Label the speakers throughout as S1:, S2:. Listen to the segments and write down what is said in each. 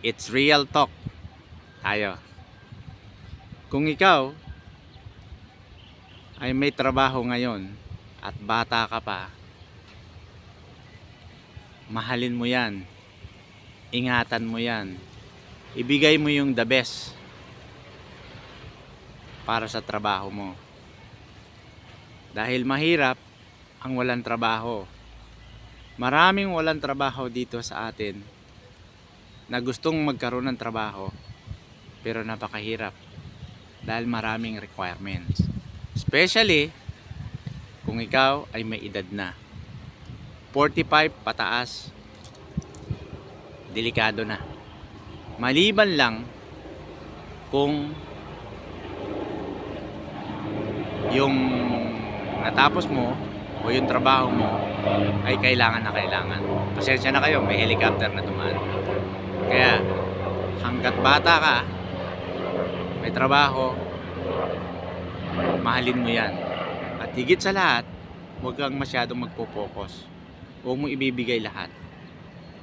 S1: It's real talk tayo. Kung ikaw ay may trabaho ngayon at bata ka pa, mahalin mo yan, ingatan mo yan, ibigay mo yung the best para sa trabaho mo. Dahil mahirap ang walang trabaho. Maraming walang trabaho dito sa atin na gustong magkaroon ng trabaho pero napakahirap dahil maraming requirements. Especially kung ikaw ay may edad na 45 pataas, delikado na. Maliban lang kung yung natapos mo o yung trabaho mo ay kailangan na kailangan. Pasensya na kayo, may helicopter na dumaan. Kaya hanggat bata ka, may trabaho, mahalin mo yan. At higit sa lahat, huwag kang masyadong magpo-focus. Huwag mo ibibigay lahat.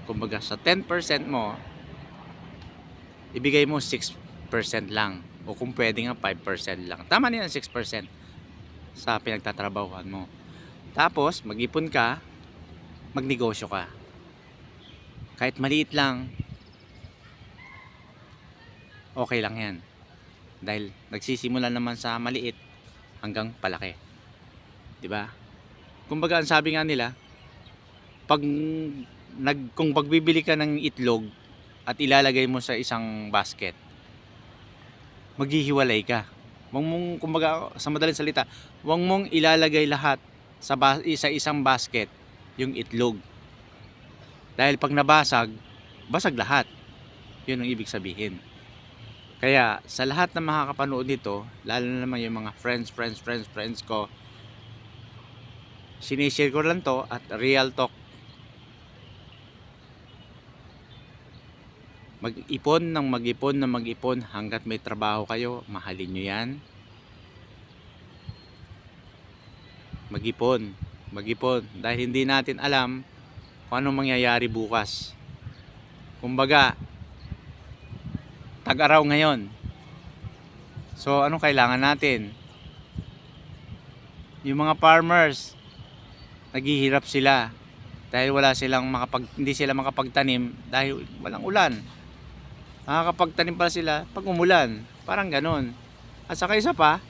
S1: Kumbaga sa 10% mo, ibigay mo 6% lang. O kung pwede nga 5% lang. Tama na yan, 6% sa pinagtatrabahuhan mo. Tapos mag-ipon ka, magnegosyo ka. Kahit maliit lang, okay lang yan. Dahil nagsisimula naman sa maliit hanggang palaki. 'Di ba? Kumbaga ang sabi nga nila, kung pagbibili ka ng itlog at ilalagay mo sa isang basket, maghihiwalay ka. Wag mong, kumbaga sa madaling salita, wag mong ilalagay lahat sa isang basket yung itlog. Dahil pag nabasag, basag lahat. Yun ang ibig sabihin. Kaya sa lahat ng makakapanood nito, lalo na naman yung mga friends ko, sinishare ko lang to at real talk. Mag-ipon ng mag-ipon hanggat may trabaho kayo, mahalin nyo yan. Mag-ipon dahil hindi natin alam kung anong mangyayari bukas. Kumbaga, tag-araw ngayon. So anong kailangan natin? Yung mga farmers, naghihirap sila dahil hindi sila makapagtanim dahil walang ulan. Makakapagtanim pa sila pag umulan, parang ganon. At saka isa pa,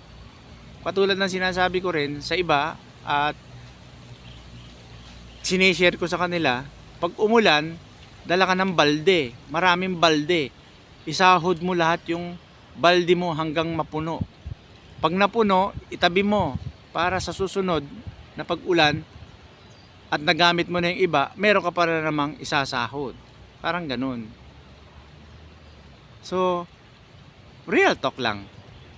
S1: katulad ng sinasabi ko rin sa iba at sinishare ko sa kanila, pag umulan, dala ka ng balde, maraming balde. Isahod mo lahat yung balde mo hanggang mapuno. Pag napuno, itabi mo para sa susunod na pag-ulan at nagamit mo na yung iba, meron ka para namang isasahod. Parang ganun. So, real talk lang.